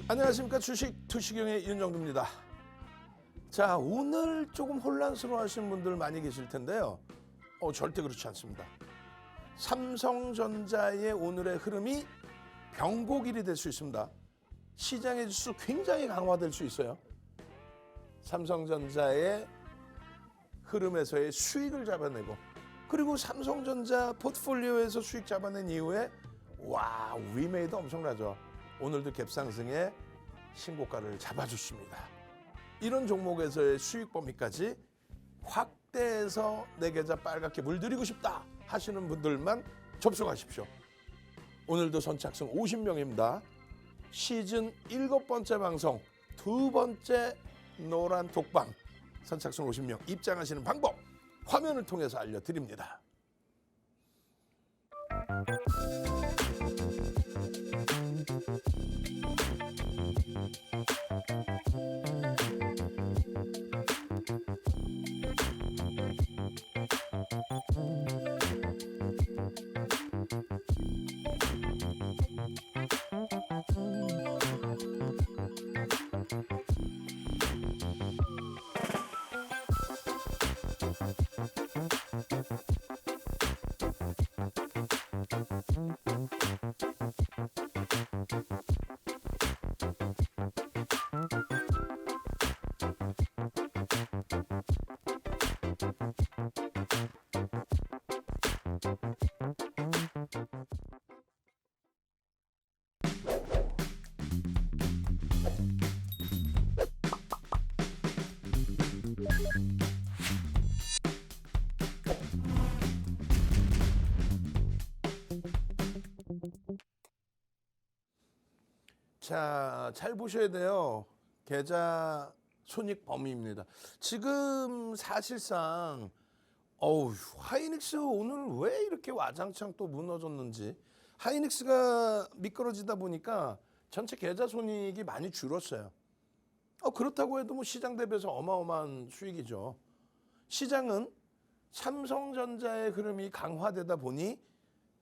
안녕하십니까. 주식 투시경의 윤정두입니다. 자, 오늘 조금 혼란스러워 하시는 분들 많이 계실 텐데요. 절대 그렇지 않습니다. 삼성전자의 오늘의 흐름이 병고길이 될 수 있습니다. 시장의 지수 굉장히 강화될 수 있어요. 삼성전자의 흐름에서의 수익을 잡아내고, 그리고 삼성전자 포트폴리오에서 수익 잡아낸 이후에 위메이도 엄청나죠. 오늘도 갭상승에 신고가를 잡아줬습니다. 이런 종목에서의 수익 범위까지 확대해서 내 계좌 빨갛게 물들이고 싶다 하시는 분들만 접속하십시오. 오늘도 선착순 50명입니다. 시즌 7번째 방송 2번째 노란 독방 선착순 50명 입장하시는 방법 화면을 통해서 알려드립니다. 자, 잘 보셔야 돼요. 계좌 손익 범위입니다. 지금 사실상 하이닉스 오늘 왜 이렇게 와장창 또 무너졌는지, 하이닉스가 미끄러지다 보니까 전체 계좌 손익이 많이 줄었어요. 그렇다고 해도 뭐 시장 대비해서 어마어마한 수익이죠. 시장은 삼성전자의 흐름이 강화되다 보니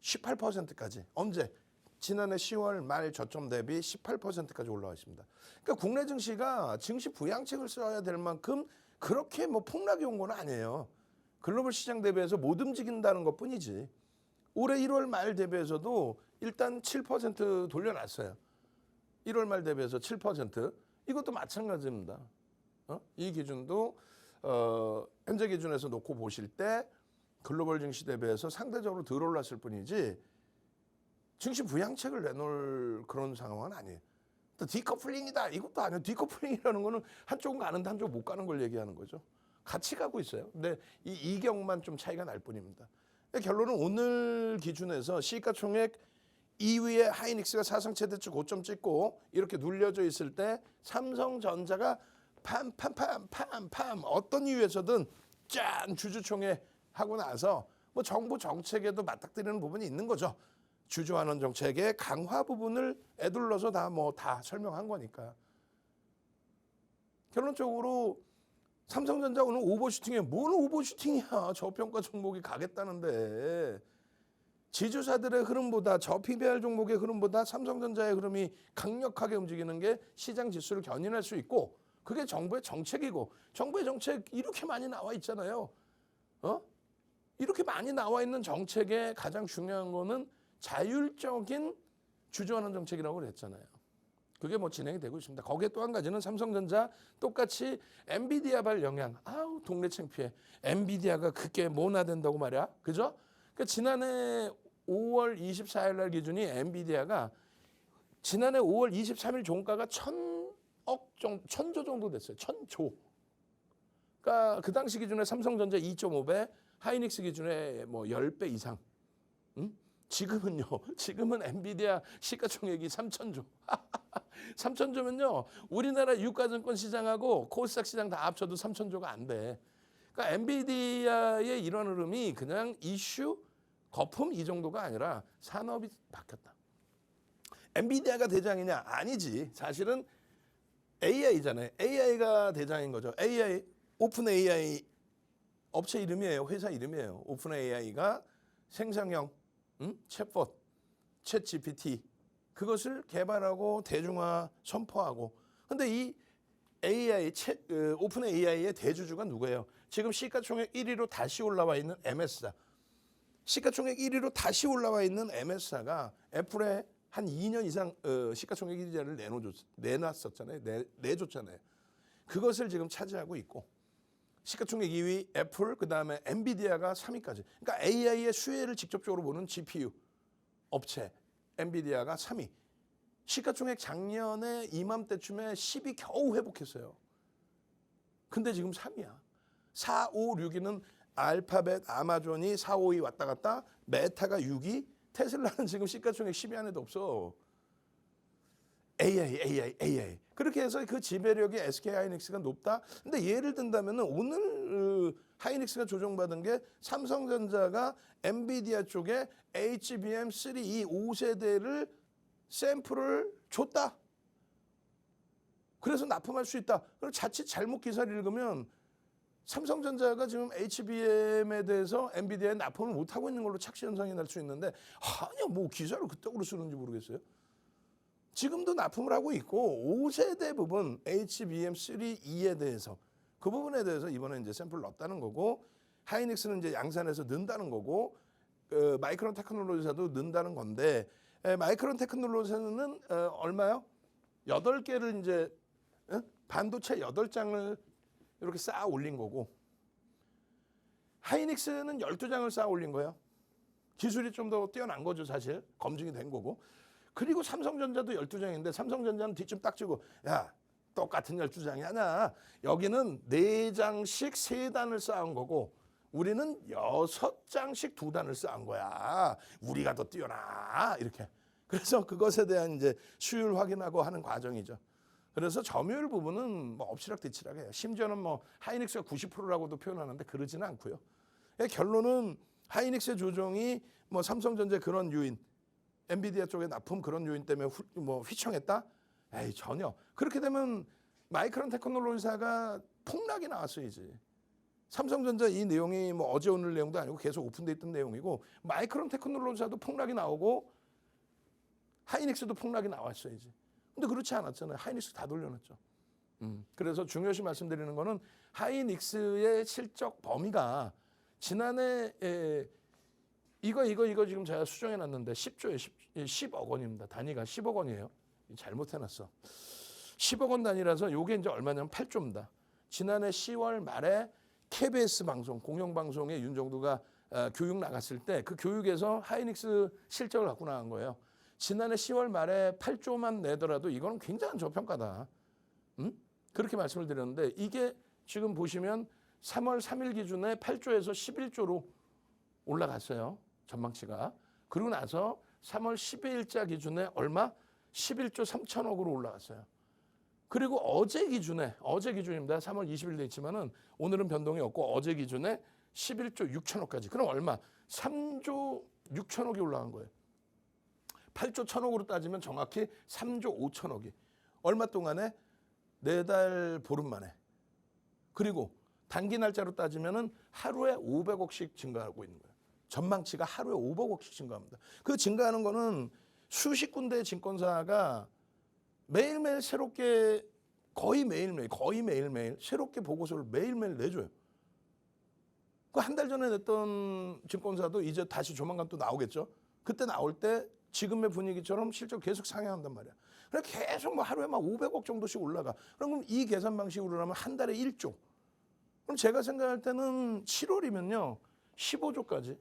18%까지 언제? 지난해 10월 말 저점 대비 18%까지 올라와 있습니다. 그러니까 국내 증시가 증시 부양책을 써야 될 만큼 그렇게 뭐 폭락이 온 건 아니에요. 글로벌 시장 대비해서 못 움직인다는 것뿐이지. 올해 1월 말 대비해서도 일단 7% 돌려놨어요. 1월 말 대비해서 7%. 이것도 마찬가지입니다. 이 기준도 현재 기준에서 놓고 보실 때 글로벌 증시 대비해서 상대적으로 덜 올랐을 뿐이지 증시 부양책을 내놓을 그런 상황은 아니에요. 또 디커플링이다 이것도 아니에요. 디커플링이라는 거는 한쪽은 가는데 한쪽 못 가는 걸 얘기하는 거죠. 같이 가고 있어요. 근데 이 이경만 좀 차이가 날 뿐입니다. 결론은 오늘 기준에서 시가총액 2위에 하이닉스가 사상 최대치 고점 찍고 이렇게 눌려져 있을 때 삼성전자가 팜 어떤 이유에서든 짠 주주총회 하고 나서 뭐 정부 정책에도 맞닥뜨리는 부분이 있는 거죠. 주주환원 정책의 강화 부분을 에둘러서 다 설명한 거니까. 결론적으로 삼성전자 오늘 오버슈팅에 뭘 오버슈팅이야. 저평가 종목이 가겠다는데. 지주사들의 흐름보다 저 PBR 종목의 흐름보다 삼성전자의 흐름이 강력하게 움직이는 게 시장 지수를 견인할 수 있고, 그게 정부의 정책이고, 정부의 정책 이렇게 많이 나와 있잖아요. 이렇게 많이 나와 있는 정책의 가장 중요한 거는 자율적인 주주환원 정책이라고 그랬잖아요. 그게 뭐 진행이 되고 있습니다. 거기에 또 한 가지는 삼성전자 똑같이 엔비디아발 영향. 동네 창피해. 엔비디아가 그게 뭐나 된다고 말이야. 그죠? 그러니까 지난해 5월 24일 날 기준이 엔비디아가 지난해 5월 23일 종가가 1000조 정도 됐어요. 1000조. 그러니까 그 당시 기준에 삼성전자 2.5배, 하이닉스 기준에 뭐 10배 이상. 지금은 엔비디아 시가총액이 3,000조. 3,000조면요. 우리나라 유가증권 시장하고 코스닥 시장 다 합쳐도 3,000조가 안 돼. 그러니까 엔비디아의 이런 흐름이 그냥 이슈, 거품 이 정도가 아니라 산업이 바뀌었다. 엔비디아가 대장이냐? 아니지. 사실은 AI잖아요. AI가 대장인 거죠. AI, 오픈 AI 업체 이름이에요. 회사 이름이에요. 오픈 AI가 생성형 챗봇, 챗 GPT 그것을 개발하고 대중화 선포하고. 근데 이 오픈 AI의 대주주가 누구예요? 지금 시가총액 1위로 다시 올라와 있는 MS사. 시가총액 1위로 다시 올라와 있는 MS사가 애플에 한 2년 이상 시가총액 1위를 내놨었잖아요. 내줬잖아요. 그것을 지금 차지하고 있고 시가총액 2위 애플, 그다음에 엔비디아가 3위까지. 그러니까 AI의 수혜를 직접적으로 보는 GPU 업체 엔비디아가 3위. 시가총액 작년에 이맘때쯤에 10위 겨우 회복했어요. 근데 지금 3위야. 4, 5, 6위는 알파벳, 아마존이 4, 5위 왔다 갔다, 메타가 6위, 테슬라는 지금 시가총액 10위 안에도 없어. AI. 그렇게 해서 그 지배력이 SK 하이닉스가 높다. 근데 예를 든다면 오늘 하이닉스가 조정받은 게 삼성전자가 엔비디아 쪽에 HBM3 이 5세대를 샘플을 줬다. 그래서 납품할 수 있다. 그럼 자칫 잘못 기사를 읽으면 삼성전자가 지금 HBM에 대해서 엔비디아에 납품을 못하고 있는 걸로 착시 현상이 날 수 있는데 아니야 뭐 기사를 그쪽으로 쓰는지 모르겠어요. 지금도 납품을 하고 있고 5세대 부분 HBM3E에 대해서 그 부분에 대해서 이번에 이제 샘플을 넣었다는 거고 하이닉스는 이제 양산해서 넣는다는 거고 마이크론 테크놀로지사도 넣는다는 건데 마이크론 테크놀로지사는 얼마요? 8개를 이제 반도체 8장을 이렇게 쌓아 올린 거고 하이닉스는 12장을 쌓아 올린 거예요. 기술이 좀 더 뛰어난 거죠, 사실. 검증이 된 거고. 그리고 삼성전자도 12장인데 삼성전자는 뒷좀 딱 쥐고 야, 똑같은 12장이 아니야. 여기는 4장씩 3단을 쌓은 거고 우리는 6장씩 2단을 쌓은 거야. 우리가 더 뛰어나. 이렇게. 그래서 그것에 대한 이제 수율 확인하고 하는 과정이죠. 그래서 점유율 부분은 뭐 엎치락뒤치락해요. 심지어는 뭐 하이닉스가 90%라고도 표현하는데 그러지는 않고요. 결론은 하이닉스의 조정이 뭐 삼성전자 그런 요인, 엔비디아 쪽에 납품 그런 요인 때문에 뭐 휘청했다? 에이 전혀. 그렇게 되면 마이크론 테크놀로지사가 폭락이 나왔어야지. 삼성전자 이 내용이 뭐 어제 오늘 내용도 아니고 계속 오픈돼 있던 내용이고 마이크론 테크놀로지사도 폭락이 나오고 하이닉스도 폭락이 나왔어야지. 근데 그렇지 않았잖아요. 하이닉스 다 돌려놨죠. 그래서 중요시 말씀드리는 거는 하이닉스의 실적 범위가 지난해 이거 지금 제가 수정해 놨는데 10억 원입니다. 단위가 10억 원이에요. 잘못해놨어. 10억 원 단위라서 요게 이제 얼마냐면 8조입니다. 지난해 10월 말에 KBS 방송, 공영방송에 윤정두가 교육 나갔을 때 그 교육에서 하이닉스 실적을 갖고 나간 거예요. 지난해 10월 말에 8조만 내더라도 이거는 굉장한 저평가다. 그렇게 말씀을 드렸는데 이게 지금 보시면 3월 3일 기준에 8조에서 11조로 올라갔어요. 전망치가. 그리고 나서 3월 12일자 기준에 얼마? 11조 3천억으로 올라갔어요. 그리고 어제 기준입니다. 3월 20일 돼 있지만은 오늘은 변동이 없고 어제 기준에 11조 6천억까지. 그럼 얼마? 3조 6천억이 올라간 거예요. 8조 1천억으로 따지면 정확히 3조 5천억이. 얼마 동안에? 4달 보름 만에. 그리고 단기 날짜로 따지면은 하루에 500억씩 증가하고 있는 거예요. 전망치가 하루에 500억씩 증가합니다. 그 증가하는 거는 수십 군데의 증권사가 매일매일 새롭게 거의 매일매일 새롭게 보고서를 매일매일 내줘요. 그 한 달 전에 냈던 증권사도 이제 다시 조만간 또 나오겠죠. 그때 나올 때 지금의 분위기처럼 실적 계속 상향한단 말이야. 그래 계속 뭐 하루에 막 500억 정도씩 올라가. 그럼 이 계산 방식으로 하면 한 달에 1조. 그럼 제가 생각할 때는 7월이면요 15조까지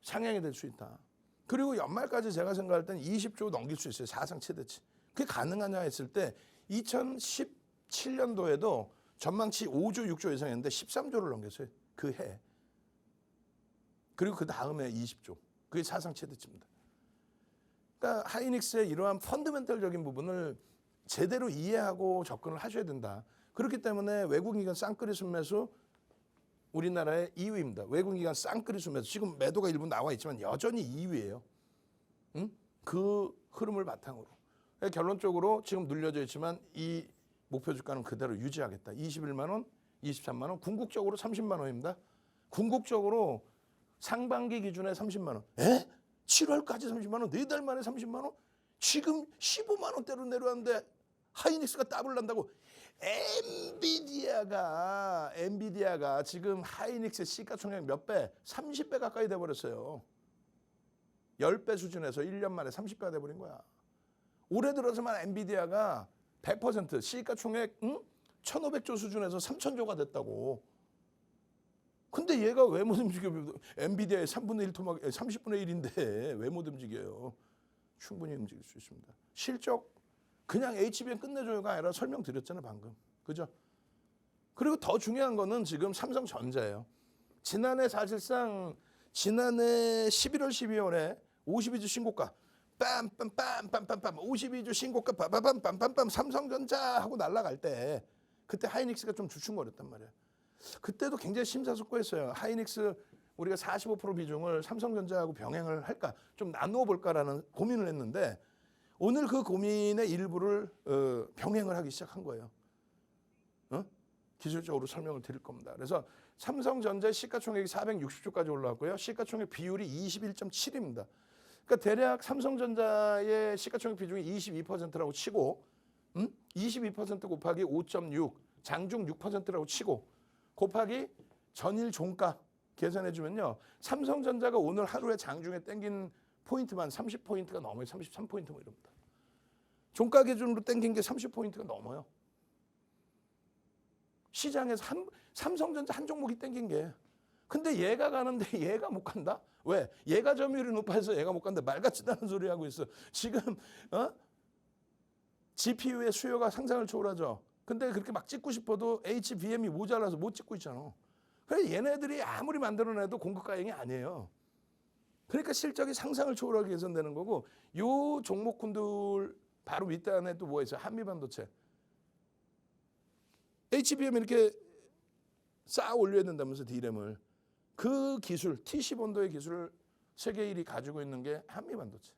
상향이 될 수 있다. 그리고 연말까지 제가 생각할 때는 20조 넘길 수 있어요. 사상 최대치. 그게 가능하냐 했을 때 2017년도에도 전망치 5조 6조 예상했는데 13조를 넘겼어요. 그 해. 그리고 그 다음에 20조. 그게 사상 최대치입니다. 그러니까 하이닉스의 이러한 펀더멘털적인 부분을 제대로 이해하고 접근을 하셔야 된다. 그렇기 때문에 외국인기관 쌍끌이 순매수 우리나라의 2위입니다. 외국인기관 쌍끌이 순매수. 지금 매도가 일부 나와 있지만 여전히 2위예요. 그 흐름을 바탕으로. 결론적으로 지금 눌려져 있지만 이 목표 주가는 그대로 유지하겠다. 21만 원, 23만 원. 궁극적으로 30만 원입니다. 궁극적으로 상반기 기준에 30만 원. 에? 7월까지 30만 원, 4달 만에 30만 원. 지금 15만 원대로 내려왔는데 하이닉스가 더블 난다고. 엔비디아가 지금 하이닉스 시가총액 몇 배? 30배 가까이 돼버렸어요. 10배 수준에서 1년 만에 30배가 돼버린 거야. 올해 들어서만 엔비디아가 100% 시가총액 1,500조 수준에서 3,000조가 됐다고. 근데 얘가 왜 못 움직여? 엔비디아의 3분의 1 토막 30분의 1인데 왜 못 움직여요? 충분히 움직일 수 있습니다. 실적 그냥 HBM 끝내줘요가 아니라 설명드렸잖아요 방금. 그죠? 그리고 더 중요한 거는 지금 삼성전자예요. 사실상 지난해 11월 12월에 52주 신고가 빰빰빰빰빰빰 52주 신고가 빠바밤빰빰빰 삼성전자 하고 날아갈 때 그때 하이닉스가 좀 주춤거렸단 말이에요. 그때도 굉장히 심사숙고했어요. 하이닉스 우리가 45% 비중을 삼성전자하고 병행을 할까 좀 나누어 볼까라는 고민을 했는데 오늘 그 고민의 일부를 병행을 하기 시작한 거예요. 기술적으로 설명을 드릴 겁니다. 그래서 삼성전자 시가총액이 460조까지 올라왔고요. 시가총액 비율이 21.7입니다. 그러니까 대략 삼성전자의 시가총액 비중이 22%라고 치고 22% 곱하기 5.6 장중 6%라고 치고 곱하기 전일 종가 계산해 주면요. 삼성전자가 오늘 하루에 장중에 땡긴 포인트만 30포인트가 넘어요. 33포인트 뭐 이럽니다. 종가 기준으로 땡긴 게 30포인트가 넘어요. 시장에서 삼성전자 한 종목이 땡긴 게. 근데 얘가 가는데 얘가 못 간다? 왜? 얘가 점유율이 높아서 얘가 못 간다. 말 같지도 않은 소리 하고 있어. 지금 GPU의 수요가 상상을 초월하죠. 근데 그렇게 막 찍고 싶어도 HBM이 모자라서 못 찍고 있잖아. 그래서 얘네들이 아무리 만들어내도 공급 가행이 아니에요. 그러니까 실적이 상상을 초월하게 개선되는 거고 요 종목군들 바로 윗단에 또 뭐가 있어요? 한미반도체. HBM 이렇게 쌓아 올려야 된다면서 D램을. 그 기술, TC본도의 기술을 세계 1위 가지고 있는 게 한미반도체.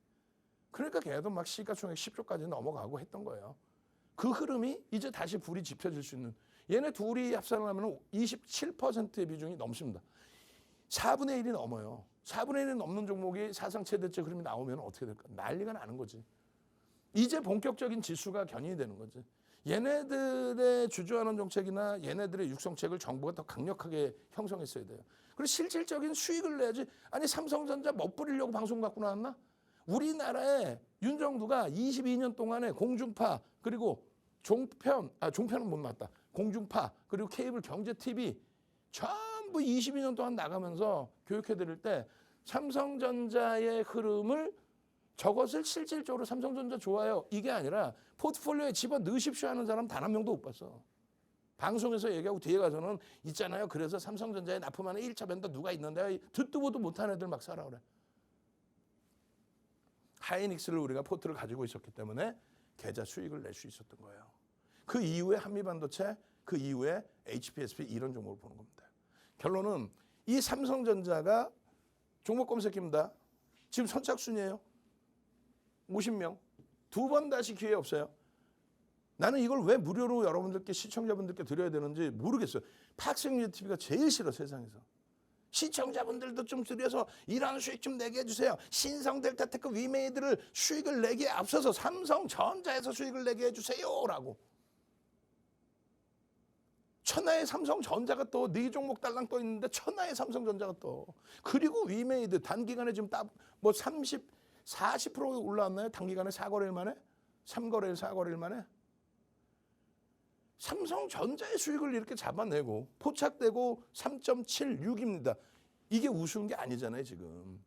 그러니까 걔도 막 시가총액 10조까지 넘어가고 했던 거예요. 그 흐름이 이제 다시 불이 지펴질 수 있는. 얘네 둘이 합산을 하면 27%의 비중이 넘습니다. 4분의 1이 넘어요. 4분의 1이 넘는 종목이 사상 최대치 흐름이 나오면 어떻게 될까? 난리가 나는 거지. 이제 본격적인 지수가 견인이 되는 거지. 얘네들의 주주환원 정책이나 얘네들의 육성책을 정부가 더 강력하게 형성했어야 돼요. 그리고 실질적인 수익을 내야지. 아니 삼성전자 멋부리려고 방송 갖고 나왔나? 우리나라에 윤정두가 22년 동안에 공중파 그리고 종편은 못 나왔다. 공중파 그리고 케이블 경제 TV 전부 22년 동안 나가면서 교육해 드릴 때 삼성전자의 흐름을 저것을 실질적으로 삼성전자 좋아요. 이게 아니라 포트폴리오에 집어넣으십시오 하는 사람 단 한 명도 못 봤어. 방송에서 얘기하고 뒤에 가서는 있잖아요. 그래서 삼성전자에 납품하는 1차 벤더 누가 있는데 듣도 보도 못한 애들 막 사라 그래. 하이닉스를 우리가 포트를 가지고 있었기 때문에 계좌 수익을 낼 수 있었던 거예요. 그 이후에 한미반도체, 그 이후에 HPSP 이런 종목을 보는 겁니다. 결론은 이 삼성전자가 종목 검색입니다. 지금 선착순이에요. 50명. 두 번 다시 기회 없어요. 나는 이걸 왜 무료로 여러분들께 시청자분들께 드려야 되는지 모르겠어요. 팍스뉴 TV가 제일 싫어 세상에서. 시청자분들도 좀 드려서 이런 수익 좀 내게 해주세요. 신성 델타테크 위메이드를 수익을 내기에 앞서서 삼성전자에서 수익을 내게 해주세요라고. 천하의 삼성전자가 또 네 종목 달랑 떠 있는데 천하의 삼성전자가 또 그리고 위메이드 단기간에 지금 뭐 40% 올라왔나요? 단기간에 4거래일 만에? 3거래일 4거래일 만에? 삼성전자의 수익을 이렇게 잡아내고 포착되고 3.76입니다. 이게 우스운 게 아니잖아요 지금.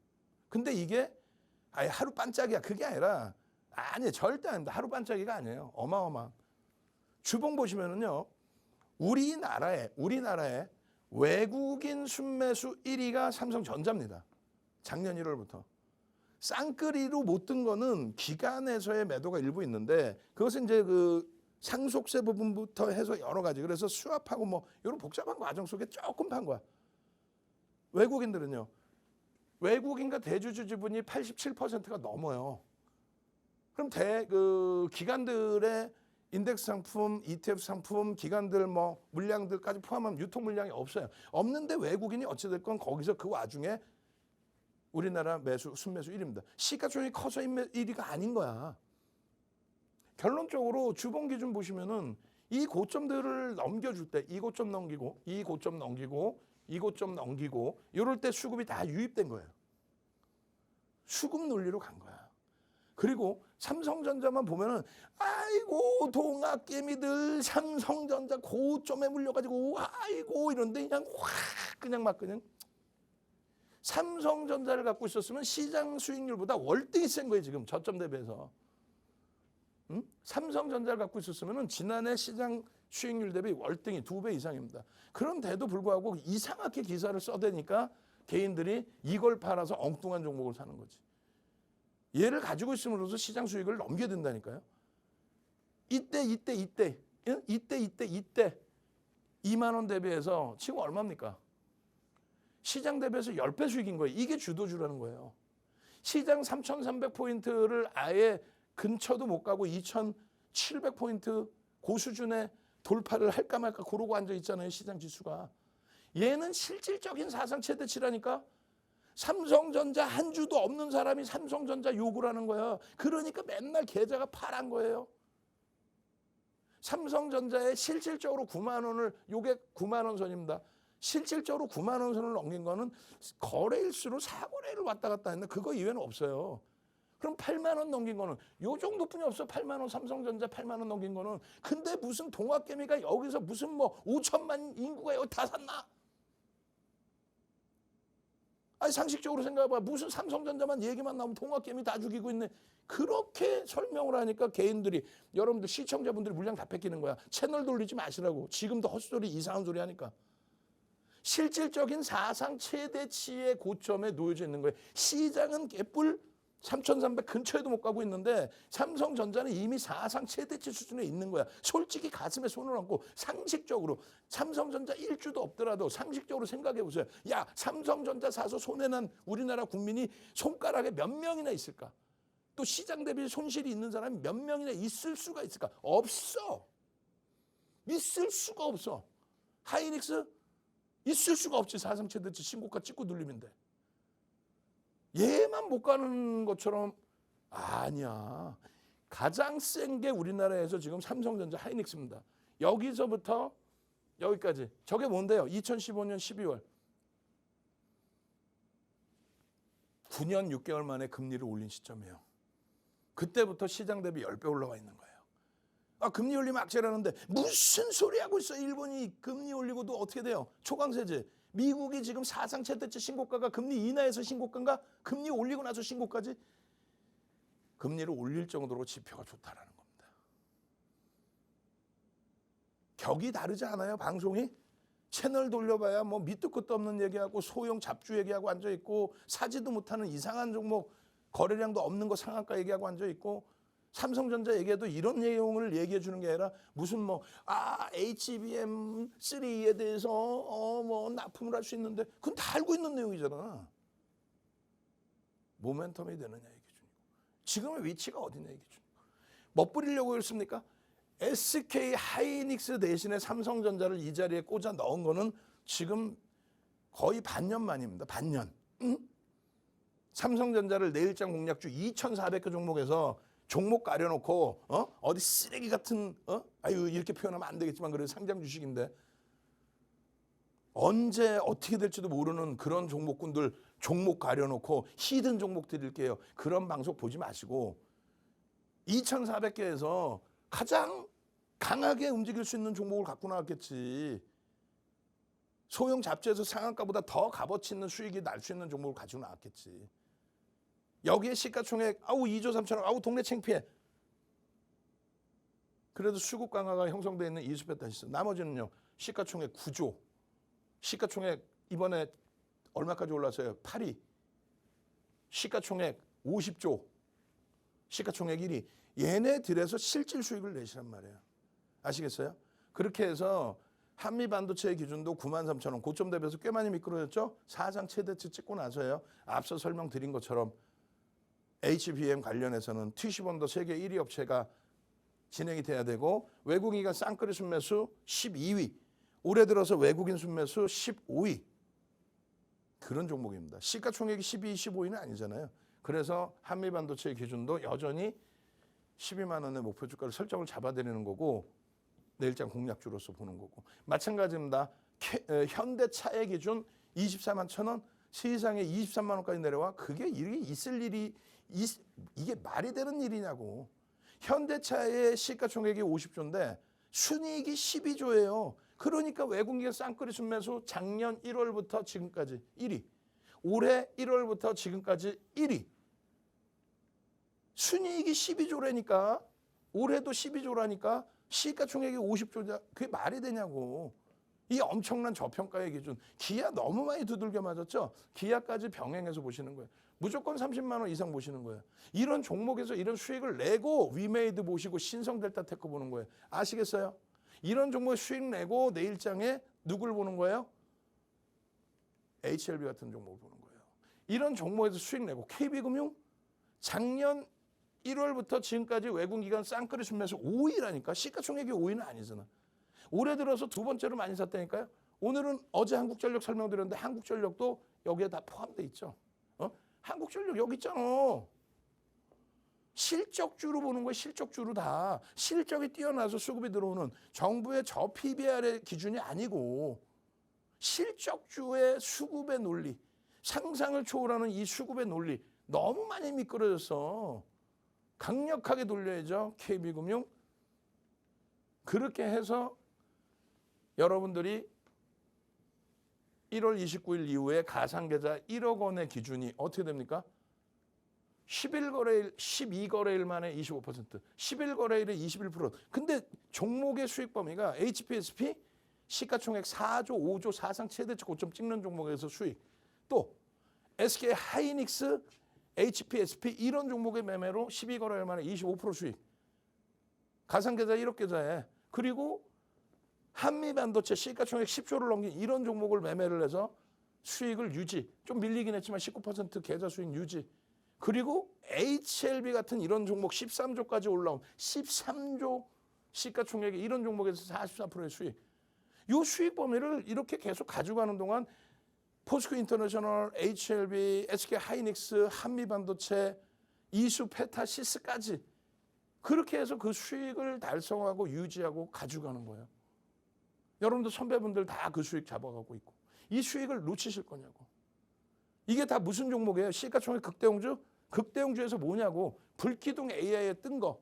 근데 이게 아예 하루 반짝이야. 그게 아니라 아니 절대 아닙니다. 하루 반짝이가 아니에요. 어마어마. 주봉 보시면은요. 우리나라에 외국인 순매수 1위가 삼성전자입니다. 작년 1월부터. 쌍끌이로 못 든 거는 기관에서의 매도가 일부 있는데 그것은 이제 그 상속세 부분부터 해서 여러 가지. 그래서 수합하고 뭐 이런 복잡한 과정 속에 조금 판 거야. 외국인들은요. 외국인과 대주주 지분이 87%가 넘어요. 그럼 기관들의 인덱스 상품, ETF 상품, 기관들 뭐 물량들까지 포함하면 유통 물량이 없어요. 없는데 외국인이 어찌됐건 거기서 그 와중에 우리나라 순매수 1위입니다. 시가총액이 커서 1위가 아닌 거야. 결론적으로 주봉 기준 보시면은 이 고점들을 넘겨줄 때 이 고점 넘기고 이 고점 넘기고 이 고점 넘기고 이럴 때 수급이 다 유입된 거예요. 수급 논리로 간 거야. 그리고 삼성전자만 보면은 아이고 동학개미들 삼성전자 고점에 물려가지고 아이고 이런데 그냥 확 그냥 막 그냥 삼성전자를 갖고 있었으면 시장 수익률보다 월등히 센 거예요 지금 저점 대비해서. 응? 삼성전자를 갖고 있었으면 지난해 시장 수익률 대비 월등히 2배 이상입니다. 그런데도 불구하고 이상하게 기사를 써대니까 개인들이 이걸 팔아서 엉뚱한 종목을 사는 거지. 얘를 가지고 있음으로써 시장 수익을 넘겨야 된다니까요. 이때 2만 원 대비해서 지금 얼마입니까? 시장 대비해서 10배 수익인 거예요. 이게 주도주라는 거예요. 시장 3,300포인트를 아예 근처도 못 가고 2,700포인트 고수준의 돌파를 할까 말까 그러고 앉아 있잖아요. 시장 지수가. 얘는 실질적인 사상 최대치라니까. 삼성전자 한 주도 없는 사람이 삼성전자 욕을 하는 거야. 그러니까 맨날 계좌가 파란 거예요. 삼성전자에 실질적으로 9만 원을, 요게 9만 원 선입니다. 실질적으로 9만 원 선을 넘긴 거는 거래일수로 4거래를 왔다 갔다 했는데 그거 이외에는 없어요. 그럼 8만 원 넘긴 거는 요 정도뿐이 없어. 8만 원 삼성전자 8만 원 넘긴 거는. 근데 무슨 동학개미가 여기서 무슨 뭐 5천만 인구가 여기 다 샀나? 아니 상식적으로 생각해봐. 무슨 삼성전자만 얘기만 나오면 동학개미 다 죽이고 있네. 그렇게 설명을 하니까 개인들이 여러분들 시청자분들이 물량 다 뺏기는 거야. 채널 돌리지 마시라고. 지금도 헛소리 이상한 소리 하니까. 실질적인 사상 최대치의 고점에 놓여져 있는 거예요. 시장은 개뿔 3,300 근처에도 못 가고 있는데 삼성전자는 이미 사상 최대치 수준에 있는 거야. 솔직히 가슴에 손을 얹고 상식적으로 삼성전자 1주도 없더라도 상식적으로 생각해 보세요. 야, 삼성전자 사서 손해난 우리나라 국민이 손가락에 몇 명이나 있을까? 또 시장 대비 손실이 있는 사람이 몇 명이나 있을 수가 있을까? 없어. 있을 수가 없어. 하이닉스 있을 수가 없지. 사상 최대치 신고가 찍고 눌림인데. 얘만 못 가는 것처럼 아니야. 가장 센 게 우리나라에서 지금 삼성전자 하이닉스입니다. 여기서부터 여기까지. 저게 뭔데요? 2015년 12월. 9년 6개월 만에 금리를 올린 시점이에요. 그때부터 시장 대비 10배 올라와 있는 거예요. 아, 금리 올리면 악재라는데 무슨 소리 하고 있어. 일본이 금리 올리고도 어떻게 돼요? 초강세제. 미국이 지금 사상 최대치 신고가가 금리 인하해서 신고가인가? 금리 올리고 나서 신고까지? 금리를 올릴 정도로 지표가 좋다라는 겁니다. 격이 다르지 않아요? 방송이? 채널 돌려봐야 뭐 밑도 끝도 없는 얘기하고 소형 잡주 얘기하고 앉아있고 사지도 못하는 이상한 종목 거래량도 없는 거 상한가 얘기하고 앉아있고 삼성전자 얘기해도 이런 내용을 얘기해 주는 게 아니라 무슨 뭐 HBM3에 대해서 뭐 납품을 할 수 있는데 그건 다 알고 있는 내용이잖아. 모멘텀이 되느냐의 기준이고 지금의 위치가 어디냐의 기준이고 멋부리려고 했습니까? SK 하이닉스 대신에 삼성전자를 이 자리에 꽂아 넣은 거는 지금 거의 반년 만입니다. 반년. 응? 삼성전자를 내일장 공략주 2,400개 종목에서 종목 가려놓고 어디 쓰레기 같은 아유 이렇게 표현하면 안 되겠지만 그래도 상장 주식인데 언제 어떻게 될지도 모르는 그런 종목군들 종목 가려놓고 히든 종목 드릴게요. 그런 방송 보지 마시고 2,400개에서 가장 강하게 움직일 수 있는 종목을 갖고 나왔겠지. 소형 잡지에서 상한가보다 더 값어치 있는 수익이 날 수 있는 종목을 가지고 나왔겠지. 여기에 시가총액 2조 3천억 동네 창피해. 그래도 수급 강화가 형성되어 있는 이수배 다시 있어. 나머지는요. 시가총액 9조. 시가총액 이번에 얼마까지 올랐어요? 8위. 시가총액 50조. 시가총액 1위. 얘네들에서 실질 수익을 내시란 말이에요. 아시겠어요? 그렇게 해서 한미반도체의 기준도 93,000원 고점 대비해서 꽤 많이 미끄러졌죠. 사상 최대치 찍고 나서요. 앞서 설명드린 것처럼 HBM 관련해서는 T10원도 세계 1위 업체가 진행이 돼야 되고 외국인과 쌍끌이 순매수 12위. 올해 들어서 외국인 순매수 15위. 그런 종목입니다. 시가총액이 12, 15위는 아니잖아요. 그래서 한미반도체 기준도 여전히 12만 원의 목표 주가를 설정을 잡아드리는 거고 내일장 공략주로서 보는 거고 마찬가지입니다. 현대차의 기준 24만 1,000원 시장에 23만 원까지 내려와 그게 이게 있을 일이 이게 말이 되는 일이냐고. 현대차의 시가총액이 50조인데 순이익이 12조예요. 그러니까 외국인 쌍끌이 순매수 작년 1월부터 지금까지 1위. 올해 1월부터 지금까지 1위. 순이익이 12조라니까 올해도 12조라니까 시가총액이 50조냐 그게 말이 되냐고. 이 엄청난 저평가의 기준. 기아 너무 많이 두들겨 맞았죠. 기아까지 병행해서 보시는 거예요. 무조건 30만 원 이상 보시는 거예요. 이런 종목에서 이런 수익을 내고 위메이드 보시고 신성델타테크 보는 거예요. 아시겠어요? 이런 종목에 수익 내고 내일장에 누굴 보는 거예요? HLB 같은 종목을 보는 거예요. 이런 종목에서 수익 내고 KB금융 작년 1월부터 지금까지 외국기관 쌍끌이 순매수 5위라니까. 시가총액이 5위는 아니잖아. 올해 들어서 두 번째로 많이 샀다니까요. 오늘은 어제 한국전력 설명드렸는데 한국전력도 여기에 다 포함돼 있죠. 한국전력 여기 있잖아. 실적주로 보는 거예요. 실적주로 다. 실적이 뛰어나서 수급이 들어오는 정부의 저 PBR의 기준이 아니고 실적주의 수급의 논리, 상상을 초월하는 이 수급의 논리 너무 많이 미끄러졌어. 강력하게 돌려야죠. KB금융. 그렇게 해서 여러분들이 1월 29일 이후에 가상계좌 1억 원의 기준이 어떻게 됩니까? 11거래일, 12거래일 만에 25%, 11거래일에 21%. 근데 종목의 수익 범위가 HPSP 시가총액 4조, 5조 사상 최대치 고점 찍는 종목에서 수익. 또 SK 하이닉스, HPSP 이런 종목의 매매로 12거래일 만에 25% 수익. 가상계좌 1억 계좌에. 그리고 한미반도체 시가총액 10조를 넘긴 이런 종목을 매매를 해서 수익을 유지. 좀 밀리긴 했지만 19% 계좌 수익 유지. 그리고 HLB 같은 이런 종목 13조까지 올라온 13조 시가총액의 이런 종목에서 44%의 수익. 이 수익 범위를 이렇게 계속 가져가는 동안 포스코 인터내셔널, HLB, SK 하이닉스, 한미반도체, 이수 페타시스까지 그렇게 해서 그 수익을 달성하고 유지하고 가져가는 거예요. 여러분들 선배분들 다 그 수익 잡아가고 있고 이 수익을 놓치실 거냐고. 이게 다 무슨 종목이에요? 시가총액 극대홍주? 극대홍주에서 뭐냐고. 불기둥 AI에 뜬 거.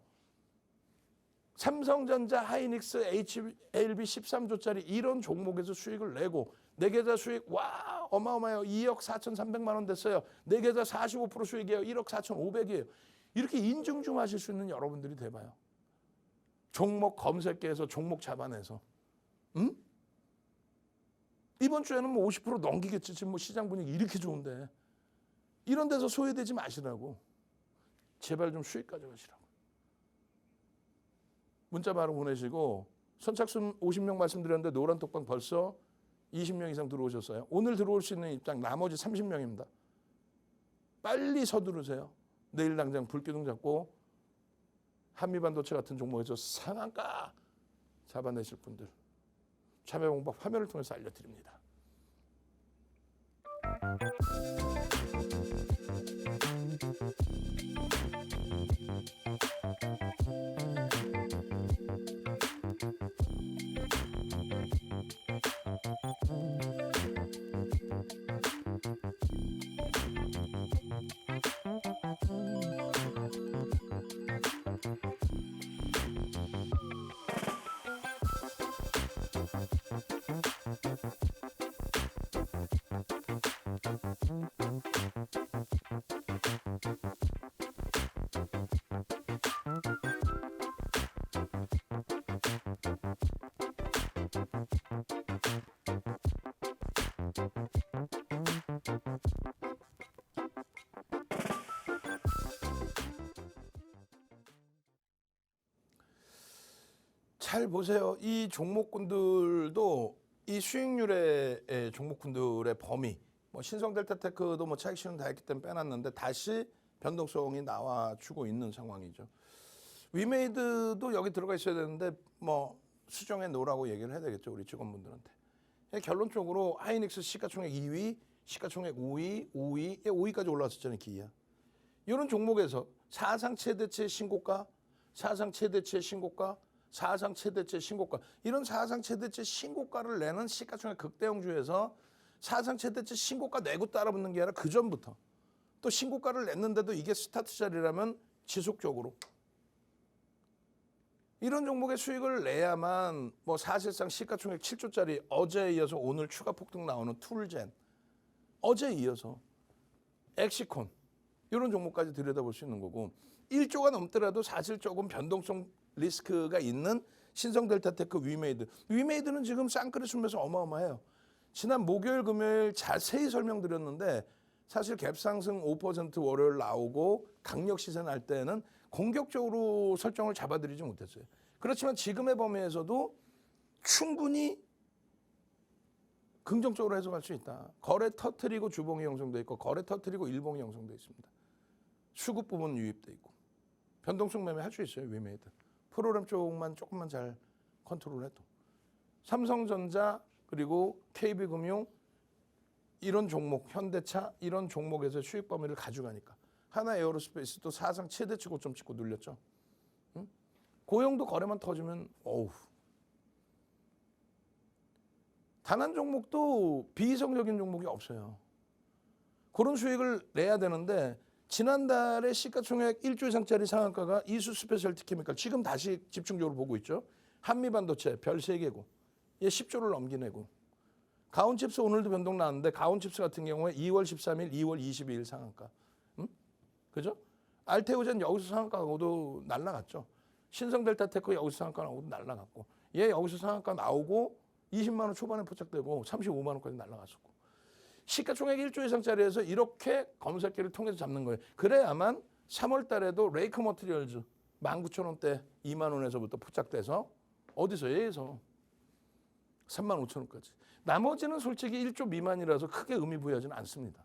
삼성전자, 하이닉스, HLB 13조짜리 이런 종목에서 수익을 내고 내 계좌 수익 와 어마어마해요. 2억 4,300만 원 됐어요. 내 계좌 45% 수익이에요. 1억 4,500이에요. 이렇게 인증 좀 하실 수 있는 여러분들이 돼봐요. 종목 검색계에서 종목 잡아내서. 응? 이번 주에는 뭐 50% 넘기겠지. 지금 뭐 시장 분위기 이렇게 좋은데. 이런 데서 소외되지 마시라고. 제발 좀 수익 가져가시라고. 문자 바로 보내시고 선착순 50명 말씀드렸는데 노란 톡방 벌써 20명 이상 들어오셨어요. 오늘 들어올 수 있는 입장 나머지 30명입니다. 빨리 서두르세요. 내일 당장 불기둥 잡고 한미반도체 같은 종목에서 상한가 잡아내실 분들 참여 방법 화면을 통해서 알려드립니다. 잘 보세요. 이 종목군들도 이 수익률의 종목군들의 범위, 뭐 신성델타테크도 뭐 차익 실현 다 했기 때문에 빼놨는데 다시 변동성이 나와주고 있는 상황이죠. 위메이드도 여기 들어가 있어야 되는데 뭐 수정해 놓으라고 얘기를 해야 되겠죠. 우리 직원분들한테. 결론적으로 하이닉스 시가총액 2위, 시가총액 5위, 5위, 5위까지 올라왔었잖아요. 기아. 이런 종목에서 사상 최대치 신고가, 사상 최대치 신고가, 사상 최대치 신고가, 이런 사상 최대치 신고가를 내는 시가총액 극대형주에서 사상 최대치 신고가 내고 따라붙는 게 아니라 그 전부터 또 신고가를 냈는데도 이게 스타트 자리라면 지속적으로 이런 종목의 수익을 내야만 뭐 사실상 시가총액 7조짜리 어제에 이어서 오늘 추가 폭등 나오는 툴젠, 어제에 이어서 엑시콘 이런 종목까지 들여다볼 수 있는 거고 1조가 넘더라도 사실 조금 변동성 리스크가 있는 신성델타테크, 위메이드는 지금 쌍끌이 숨면서 어마어마해요. 지난 목요일 금요일 자세히 설명드렸는데 사실 갭상승 5% 월요일 나오고 강력 시세 날 때는 공격적으로 설정을 잡아드리지 못했어요. 그렇지만 지금의 범위에서도 충분히 긍정적으로 해석할 수 있다. 거래 터트리고 주봉이 형성돼 있고 거래 터트리고 일봉이 형성돼 있습니다. 수급 부분 유입돼 있고 변동성 매매 할 수 있어요. 위메이드. 프로그램 쪽만 조금만 잘 컨트롤해도. 삼성전자 그리고 KB금융 이런 종목, 현대차 이런 종목에서 수익 범위를 가져가니까 하나에어로스페이스도 사상 최대치 고점 찍고 눌렸죠. 응? 고용도 거래만 터지면 어우. 단 한 종목도 비이성적인 종목이 없어요. 그런 수익을 내야 되는데 지난달에 시가총액 1조 이상짜리 상한가가 이수 스페셜티 케미칼 지금 다시 집중적으로 보고 있죠. 한미반도체 별 3개고 얘 10조를 넘기내고 가온칩스 오늘도 변동 나왔는데 가온칩스 같은 경우에 2월 13일, 2월 22일 상한가. 그죠? 알테오젠 여기서 상한가하고도 날라갔죠. 신성델타테크 여기서 상한가 나오고도 날라갔고 얘 여기서 상한가 나오고 20만 원 초반에 포착되고 35만 원까지 날라갔었고 시가총액 1조 이상짜리에서 이렇게 검색기를 통해서 잡는 거예요. 그래야만 3월 달에도 레이크 머티리얼즈 19,000원대 2만 원에서부터 포착돼서 어디서 얘에서 35,000원까지. 나머지는 솔직히 1조 미만이라서 크게 의미 부여하지는 않습니다.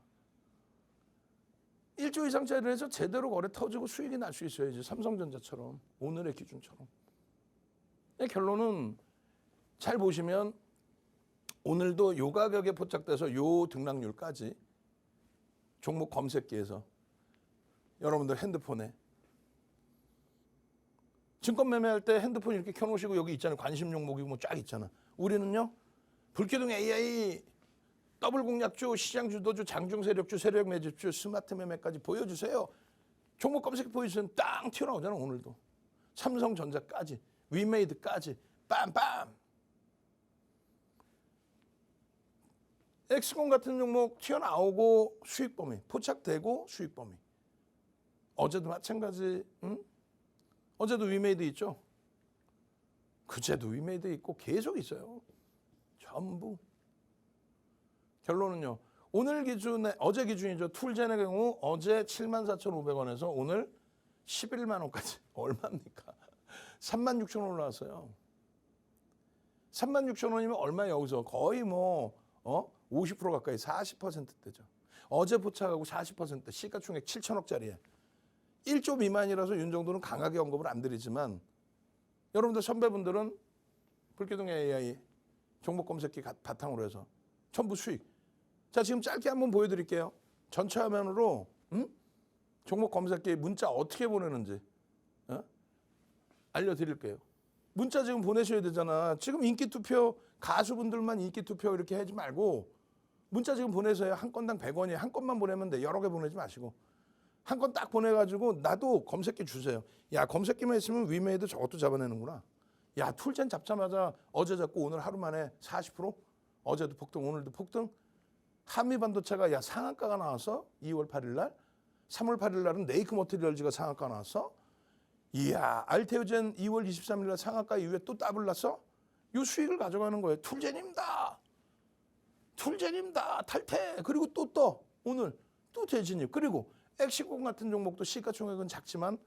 1조 이상짜리를 해서 제대로 거래 터지고 수익이 날 수 있어야지. 삼성전자처럼 오늘의 기준처럼. 결론은 잘 보시면 오늘도 요 가격에 포착돼서 요 등락률까지 종목 검색기에서 여러분들 핸드폰에 증권 매매할 때 핸드폰 이렇게 켜놓으시고 여기 있잖아요. 관심 종목이 뭐 쫙 있잖아. 우리는요. 불기둥 AI, 더블 공략주, 시장 주도주, 장중 세력주, 세력 매집주, 스마트 매매까지 보여주세요. 종목 검색 보여주세요. 땅 튀어나오잖아 오늘도. 삼성전자까지, 위메이드까지, 빰빰. 엑스콘 같은 종목 튀어나오고 수익 범위, 포착되고 수익 범위. 어제도 마찬가지. 응? 어제도 위메이드 있죠. 그제도 위메이드 있고 계속 있어요. 전부. 결론은요. 오늘 기준에 어제 기준이죠. 툴젠의 경우 어제 74,500원에서 오늘 11만 원까지 얼마입니까? 36,000원 올라왔어요. 36,000원이면 얼마 여기서 거의 뭐 50% 가까이 40%대죠. 어제 포착하고 40% 시가총액 7천억짜리에 1조 미만이라서 윤 정도는 강하게 언급을 안 드리지만 여러분들 선배분들은 불기둥 AI 종목 검색기 바탕으로 해서 전부 수익. 자 지금 짧게 한번 보여드릴게요. 전체 화면으로 종목 검색기 문자 어떻게 보내는지 알려드릴게요. 문자 지금 보내셔야 되잖아. 지금 인기 투표 가수분들만 인기 투표 이렇게 하지 말고 문자 지금 보내세요. 한 건당 100원이에요. 한 건만 보내면 돼. 여러 개 보내지 마시고. 한 건 딱 보내가지고 나도 검색기 주세요. 야 검색기만 있으면 위메이드 저것도 잡아내는구나. 야 툴젠 잡자마자 어제 잡고 오늘 하루 만에 40%? 어제도 폭등 오늘도 폭등? 한미반도체가 야 상한가가 나와서 2월 8일 날 3월 8일 날은 레이크 머티리얼즈가 상한가 나왔어. 이야 알테오젠 2월 23일 날 상한가 이후에 또 더블 났어. 이 수익을 가져가는 거예요. 툴젠입니다. 툴젠입니다. 탈퇴. 그리고 또 떠. 오늘 또 재진입. 그리고 엑시콘 같은 종목도 시가총액은 작지만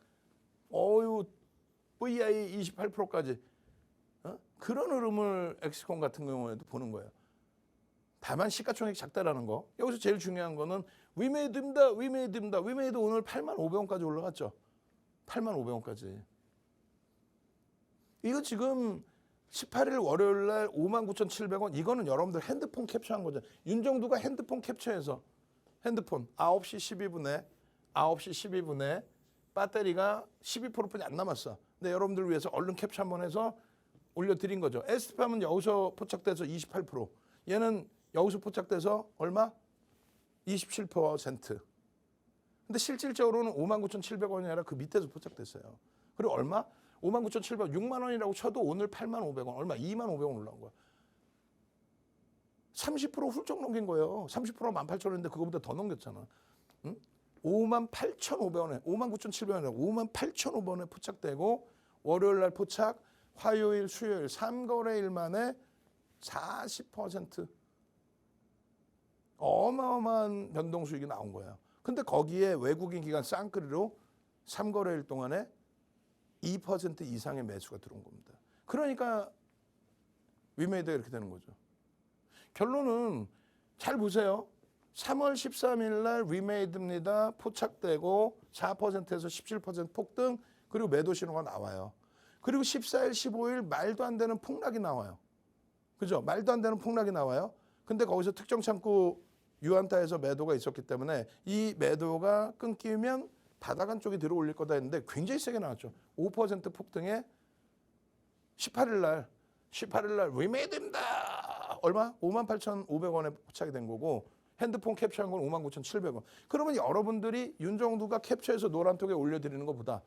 VI 28%까지 그런 흐름을 엑시콘 같은 경우에도 보는 거예요. 다만 시가총액 작다라는 거. 여기서 제일 중요한 거는 위메이드입니다. 위메이드 오늘 85,000원까지 올라갔죠. 85,000원까지. 이거 지금 18일 월요일 날 59,700원. 이거는 여러분들 핸드폰 캡처한 거죠. 윤정두가 핸드폰 캡처해서 핸드폰 9시 12분에 배터리가 12%뿐이 안 남았어. 근데 여러분들 위해서 얼른 캡처 한번 해서 올려드린 거죠. ST팜은 여기서 포착돼서 28%. 얘는 여기서 포착돼서 얼마? 27%. 근데 실질적으로는 59,700원이 아니라 그 밑에서 포착됐어요. 그리고 얼마? 59,700원, 6만 원이라고 쳐도 오늘 8,500원, 얼마? 2,500원 올라온 거야. 30% 훌쩍 넘긴 거예요. 30%가 18,000원인데 그거보다 더 넘겼잖아. 응? 58,500원에, 59,700원에 58,500원에 포착되고 월요일 날 포착, 화요일, 수요일 3거래일 만에 40% 어마어마한 변동 수익이 나온 거예요. 근데 거기에 외국인 기관 쌍끌이로 3거래일 동안에 2% 이상의 매수가 들어온 겁니다. 그러니까 위메이드가 이렇게 되는 거죠. 결론은 잘 보세요. 3월 13일 날 위메이드입니다. 포착되고 4%에서 17% 폭등, 그리고 매도 신호가 나와요. 그리고 14일, 15일 말도 안 되는 폭락이 나와요. 그죠? 말도 안 되는 폭락이 나와요. 근데 거기서 특정 창구 유한타에서 매도가 있었기 때문에 이 매도가 끊기면 바닥 쪽이 들어 올릴 거다 했는데 굉장히 세게 나왔죠. 5% 폭등에 18일 날 위메이드입니다. 얼마? 58,500원에 포착이 된 거고 핸드폰 캡처한 건 59,700원. 그러면 여러분들이 윤정두가 캡처해서 노란톡에 올려드리는 것보다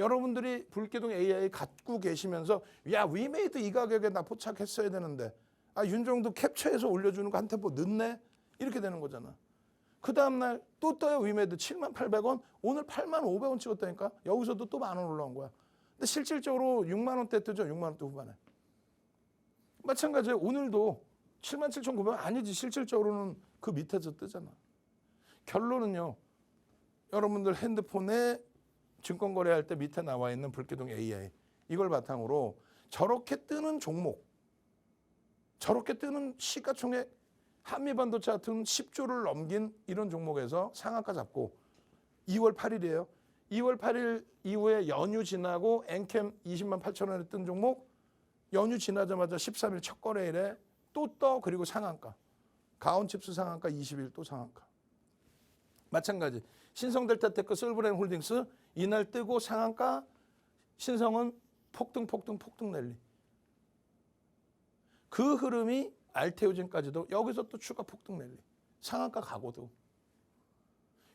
여러분들이 불기둥 AI 갖고 계시면서 야 위메이드 이 가격에 나 포착했어야 되는데 윤정두 캡처해서 올려주는 거 한 템포 늦네? 이렇게 되는 거잖아. 그 다음날 또 떠요. 위메이드 78,000원. 오늘 88,500원 찍었다니까. 여기서도 또 10,000원 올라온 거야. 근데 실질적으로 6만 원대 뜨죠. 6만 원대 후반에. 마찬가지예요. 오늘도 77,900원 아니지. 실질적으로는 그 밑에서 뜨잖아. 결론은요. 여러분들 핸드폰에 증권 거래할 때 밑에 나와 있는 불기둥 AI 이걸 바탕으로 저렇게 뜨는 종목, 저렇게 뜨는 시가총액 한미반도체 같은 10조를 넘긴 이런 종목에서 상한가 잡고 2월 8일이에요. 2월 8일 이후에 연휴 지나고 엔캠 20만 8천 원에 뜬 종목 연휴 지나자마자 13일 첫 거래일에 또 떠. 그리고 상한가. 가온칩스 상한가 20일 또 상한가. 마찬가지. 신성델타테크 솔브렌 홀딩스 이날 뜨고 상한가. 신성은 폭등 랠리. 그 흐름이 알테오진까지도 여기서 또 추가 폭등 랠리. 상한가 가고도.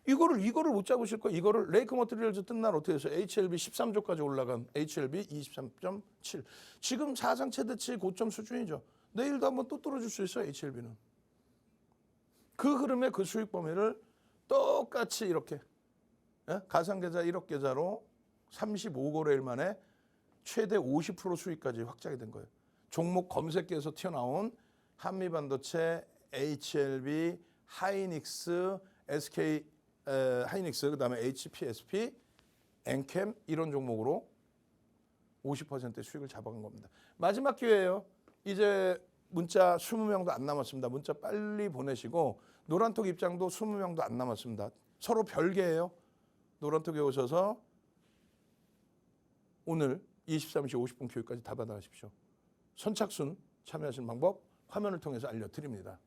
이거를 못 잡으실 거예요. 이거를 레이크 머티리얼즈 뜬 날 어떻게 했어요? HLB 13조까지 올라간 HLB 23.7. 지금 사상 최대치 고점 수준이죠. 내일도 한번 또 뚫어줄 수 있어요. HLB는. 그 흐름의 그 수익 범위를 똑같이 이렇게 가상계좌 1억 계좌로 35거래일 만에 최대 50% 수익까지 확장이 된 거예요. 종목 검색기에서 튀어나온 한미반도체, HLB, 하이닉스, SK 하이닉스, 그다음에 HPSP, 엔캠 이런 종목으로 50%의 수익을 잡아간 겁니다. 마지막 기회예요. 이제 문자 20명도 안 남았습니다. 문자 빨리 보내시고 노란톡 입장도 20명도 안 남았습니다. 서로 별개예요. 노란톡에 오셔서 오늘 23시 50분 교육까지 다 받아가십시오. 선착순 참여하시는 방법 화면을 통해서 알려드립니다.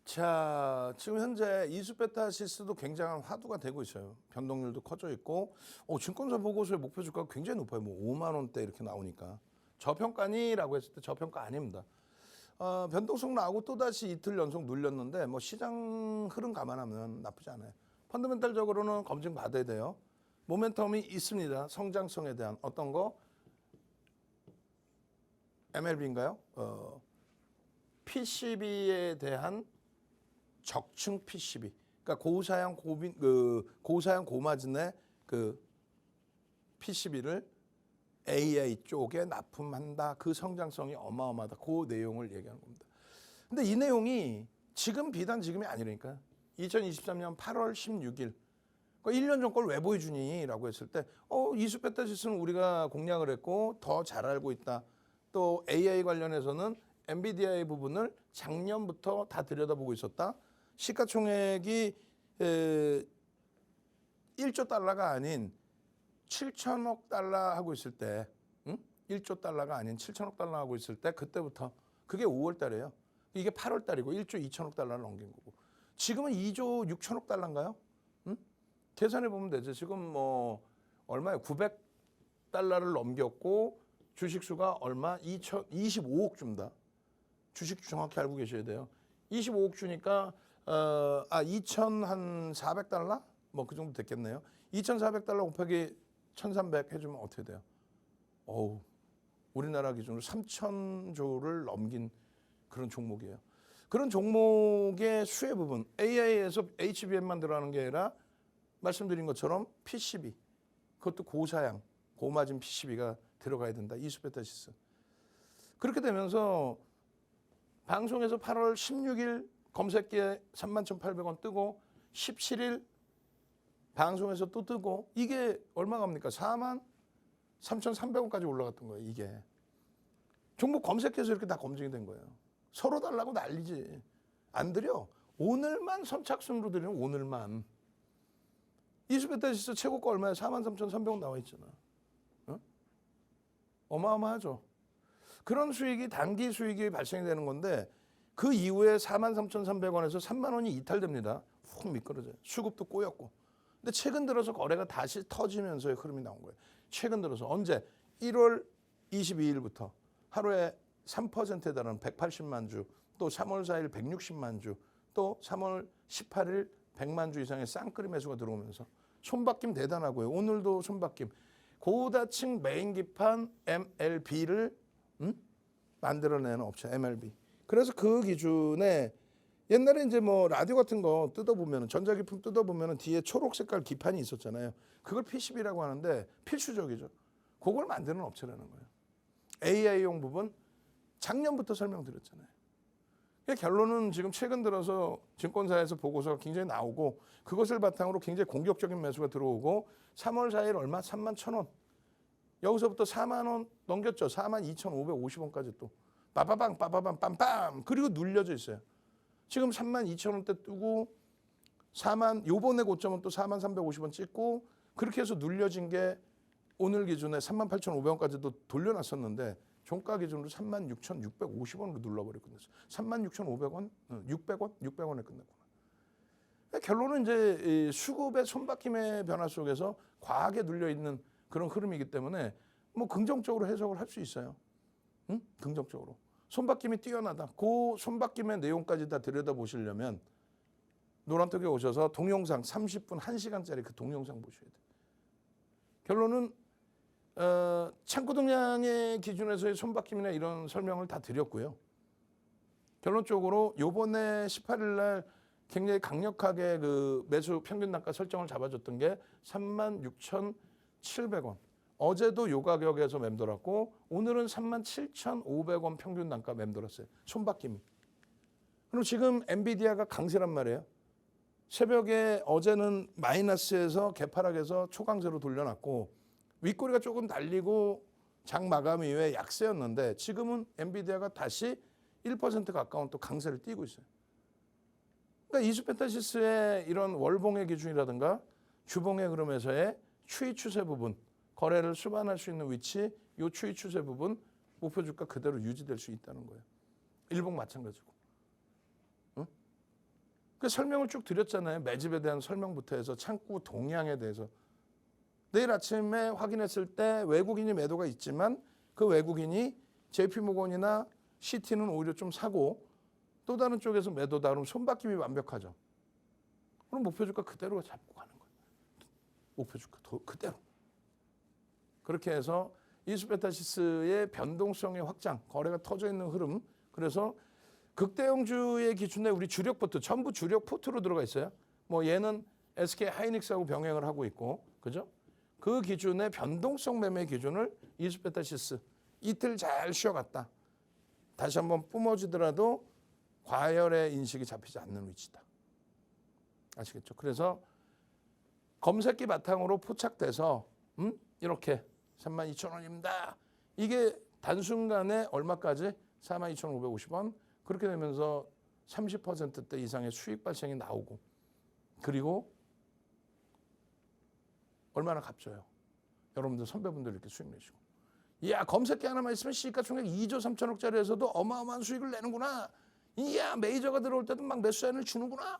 자, 지금 현재 이수베타시스도 굉장한 화두가 되고 있어요. 변동률도 커져 있고, 증권사 보고서의 목표 주가가 굉장히 높아요. 뭐 5만 원대 이렇게 나오니까. 저평가니라고 했을 때 저평가 아닙니다. 변동성 나오고 또다시 이틀 연속 눌렸는데 뭐 시장 흐름 감안하면 나쁘지 않아요. 펀더멘탈적으로는 검증 받아야 돼요. 모멘텀이 있습니다. 성장성에 대한 어떤 거 MLB인가요? PCB에 대한 적층 PCB. 그러니까 고사양 고마진의 그 PCB를 AI 쪽에 납품한다. 그 성장성이 어마어마하다. 그 내용을 얘기하는 겁니다. 근데 이 내용이 지금 비단 지금이 아니라니까. 2023년 8월 16일. 그러니까 1년 전 걸 왜 보여주니? 라고 했을 때 이수페타시스는 우리가 공략을 했고 더 잘 알고 있다. 또 AI 관련해서는 엔비디아의 부분을 작년부터 다 들여다보고 있었다. 시가총액이 1조 달러가 아닌 7천억 달러 하고 있을 때 1조 달러가 아닌 7천억 달러 하고 있을 때 그때부터 그게 5월 달이에요. 이게 8월 달이고 1조 2천억 달러를 넘긴 거고 지금은 2조 6천억 달러인가요? 계산해 보면 되죠. 지금 뭐 얼마예요? 900달러를 넘겼고 주식수가 얼마? 25억 주입니다. 주식 정확히 알고 계셔야 돼요. 25억 주니까 2,400달러? 뭐 그 정도 됐겠네요. 2,400달러 곱하기 1,300 해주면 어떻게 돼요? 어우, 우리나라 기준으로 3,000조를 넘긴 그런 종목이에요. 그런 종목의 수혜 부분, AI에서 HBM만 들어가는 게 아니라 말씀드린 것처럼 PCB, 그것도 고사양, 고마진 PCB가 들어가야 된다. 이수페타시스. 그렇게 되면서 방송에서 8월 16일 검색기에 31,800원 뜨고 17일 방송에서 또 뜨고 이게 얼마 갑니까? 43,300원까지 올라갔던 거예요. 이게. 종목 검색해서 이렇게 다 검증이 된 거예요. 서로 달라고 난리지. 안 드려. 오늘만 선착순으로 드리는 오늘만. 이수페타시스 최고가 얼마야? 43,300원 나와 있잖아. 어? 어마어마하죠. 그런 수익이 단기 수익이 발생이 되는 건데 그 이후에 43,300원에서 3만 원이 이탈됩니다. 훅 미끄러져요. 수급도 꼬였고. 근데 최근 들어서 거래가 다시 터지면서의 흐름이 나온 거예요. 최근 들어서 언제? 1월 22일부터 하루에 3%에 달하는 180만 주, 또 3월 4일 160만 주, 또 3월 18일 100만 주 이상의 쌍끌이 매수가 들어오면서 손바뀜 대단하고요. 오늘도 손바뀜. 고다층 메인 기판 MLB를 만들어내는 업체 MLB. 그래서 그 기준에 옛날에 이제 뭐 라디오 같은 거 뜯어보면 전자기품 뜯어보면 뒤에 초록 색깔 기판이 있었잖아요. 그걸 PCB라고 하는데 필수적이죠. 그걸 만드는 업체라는 거예요. AI용 부분 작년부터 설명드렸잖아요. 결론은 지금 최근 들어서 증권사에서 보고서가 굉장히 나오고 그것을 바탕으로 굉장히 공격적인 매수가 들어오고 3월 4일 얼마? 31,000원. 여기서부터 4만 원 넘겼죠. 42,550원까지 또 빠바방 빠바방 빰빰 그리고 눌려져 있어요. 지금 32,000원대 뜨고 요번에 고점은 또 43,350원 찍고 그렇게 해서 눌려진 게 오늘 기준에 38,500원까지도 돌려놨었는데 종가 기준으로 36,650원으로 눌러버렸거든요. 36,500원, 600원, 600원에 끝났구나. 결론은 이제 수급의 손바뀜의 변화 속에서 과하게 눌려 있는 그런 흐름이기 때문에 뭐 긍정적으로 해석을 할 수 있어요. 응? 긍정적으로. 손바뀜이 뛰어나다. 그 손바뀜의 내용까지 다 들여다보시려면 노란톡에 오셔서 동영상 30분, 1시간짜리 그 동영상 보셔야 돼요. 결론은 창구동량의 기준에서의 손바뀜이나 이런 설명을 다 드렸고요. 결론적으로 요번에 18일 날 굉장히 강력하게 그 매수 평균 단가 설정을 잡아줬던 게 36,700원. 어제도 요 가격에서 맴돌았고 오늘은 37,500원 평균 단가 맴돌았어요. 손바뀜이. 그리고 지금 엔비디아가 강세란 말이에요. 새벽에 어제는 마이너스에서 개파락에서 초강세로 돌려놨고 윗꼬리가 조금 달리고 장 마감 이후에 약세였는데 지금은 엔비디아가 다시 1% 가까운 또 강세를 띄고 있어요. 그러니까 이수페타시스의 이런 월봉의 기준이라든가 주봉의 흐름에서의 추이 추세 부분, 거래를 수반할 수 있는 위치, 이 추이 추세 부분 목표 주가 그대로 유지될 수 있다는 거예요. 일봉 마찬가지고. 응? 그 설명을 쭉 드렸잖아요. 매집에 대한 설명부터 해서 창구 동향에 대해서. 내일 아침에 확인했을 때 외국인이 매도가 있지만 그 외국인이 JP모건이나 CT는 오히려 좀 사고 또 다른 쪽에서 매도다. 그러면 손바뀜이 완벽하죠. 그럼 목표 주가 그대로 잡고 가는 거예요. 목표 주가 그대로. 그렇게 해서 이수베타시스의 변동성의 확장, 거래가 터져 있는 흐름. 그래서 극대형주의 기준에 우리 주력 포트, 전부 주력 포트로 들어가 있어요. 뭐 얘는 SK 하이닉스하고 병행을 하고 있고, 그죠? 그 기준의 변동성 매매 기준을 이수베타시스 이틀 잘 쉬어갔다. 다시 한번 뿜어지더라도 과열의 인식이 잡히지 않는 위치다. 아시겠죠? 그래서 검색기 바탕으로 포착돼서 이렇게 32,000원입니다. 이게 단순간에 얼마까지? 42,550원. 그렇게 되면서 30%대 이상의 수익 발생이 나오고, 그리고 얼마나 값져요. 여러분들 선배분들 이렇게 수익 내시고. 이야, 검색기 하나만 있으면 시가총액 2조 3천억짜리에서도 어마어마한 수익을 내는구나. 이야, 메이저가 들어올 때도 막 매수자를 주는구나.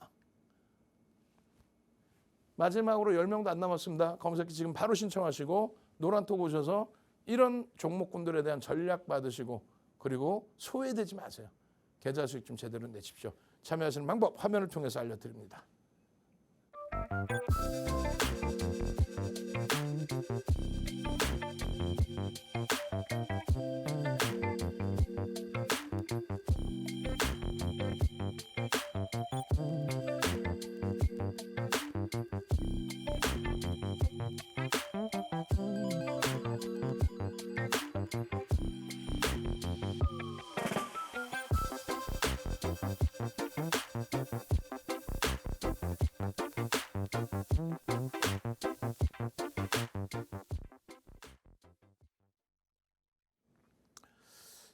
마지막으로 10명도 안 남았습니다. 검색기 지금 바로 신청하시고 노란톡 오셔서 이런 종목군들에 대한 전략 받으시고, 그리고 소외되지 마세요. 계좌 수익 좀 제대로 내십시오. 참여하시는 방법 화면을 통해서 알려드립니다.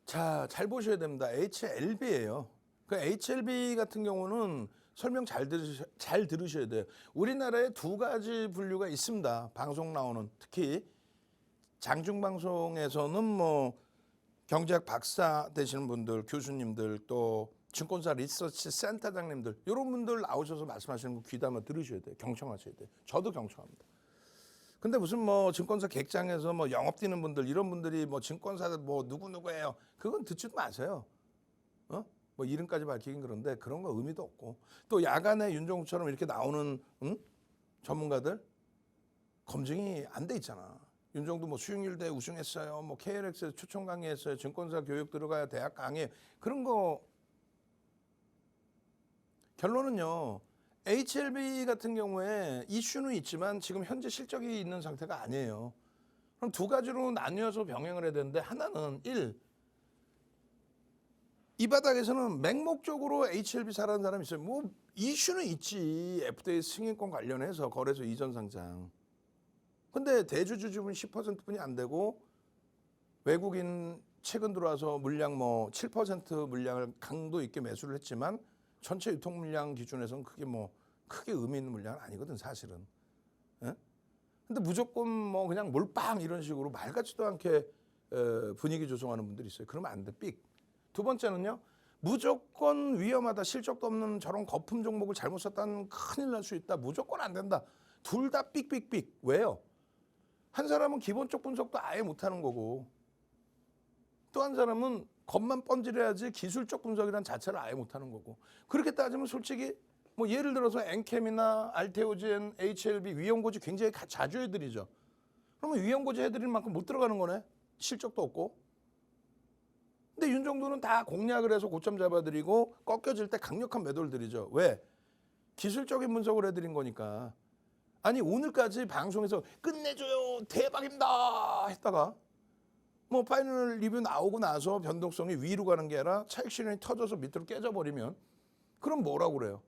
자, 잘 보셔야 됩니다. HLB예요. 그 HLB 같은 경우는 설명 잘 들으셔야 돼요. 우리나라에 두 가지 분류가 있습니다. 방송 나오는, 특히 장중방송에서는 뭐 경제학 박사 되시는 분들, 교수님들, 또 증권사 리서치 센터장님들, 이런 분들 나오셔서 말씀하시는 거 귀담아 들으셔야 돼요. 경청하셔야 돼요. 저도 경청합니다. 근데 무슨 뭐 증권사 객장에서 뭐 영업 뛰는 분들, 이런 분들이 뭐 증권사 뭐 누구누구예요, 그건 듣지도 마세요. 뭐 이름까지 밝히긴 그런데 그런 거 의미도 없고, 또 야간에 윤종욱처럼 이렇게 나오는 전문가들 검증이 안 돼 있잖아. 윤종도 뭐 수익률대 우승했어요, 뭐 KLX에서 추천 강의했어요, 증권사 교육 들어가야 대학 강의, 그런 거. 결론은요, HLB 같은 경우에 이슈는 있지만 지금 현재 실적이 있는 상태가 아니에요. 그럼 두 가지로 나뉘어서 병행을 해야 되는데, 하나는 이 바닥에서는 맹목적으로 HLB 사라는 사람이 있어요. 뭐 이슈는 있지, FDA 승인권 관련해서 거래소 이전 상장. 근데 대주주 지분 10%뿐이 안 되고, 외국인 최근 들어와서 물량 뭐 7% 물량을 강도 있게 매수를 했지만 전체 유통 물량 기준에서는 크게 의미 있는 물량은 아니거든, 사실은. 예? 근데 무조건 뭐 그냥 몰빵 이런 식으로 말 같지도 않게 분위기 조성하는 분들이 있어요. 그러면 안 돼, 삑. 두 번째는요, 무조건 위험하다, 실적도 없는 저런 거품 종목을 잘못 샀다는 큰일 날 수 있다, 무조건 안 된다. 둘 다 삑삑삑. 왜요? 한 사람은 기본적 분석도 아예 못하는 거고, 또 한 사람은 겉만 번지려야지 기술적 분석이란 자체를 아예 못하는 거고. 그렇게 따지면 솔직히 뭐 예를 들어서 엔캠이나 알테오젠, HLB 위험고지 굉장히 자주 해드리죠. 그러면 위험고지 해드릴 만큼 못 들어가는 거네. 실적도 없고. 근데 윤정도는 다 공략을 해서 고점 잡아드리고 꺾여질 때 강력한 매도를 드리죠. 왜? 기술적인 분석을 해드린 거니까. 아니, 오늘까지 방송에서 끝내줘요, 대박입니다 했다가 뭐 파이널 리뷰 나오고 나서 변동성이 위로 가는 게 아니라 차익 실현이 터져서 밑으로 깨져버리면, 그럼 뭐라고 그래요?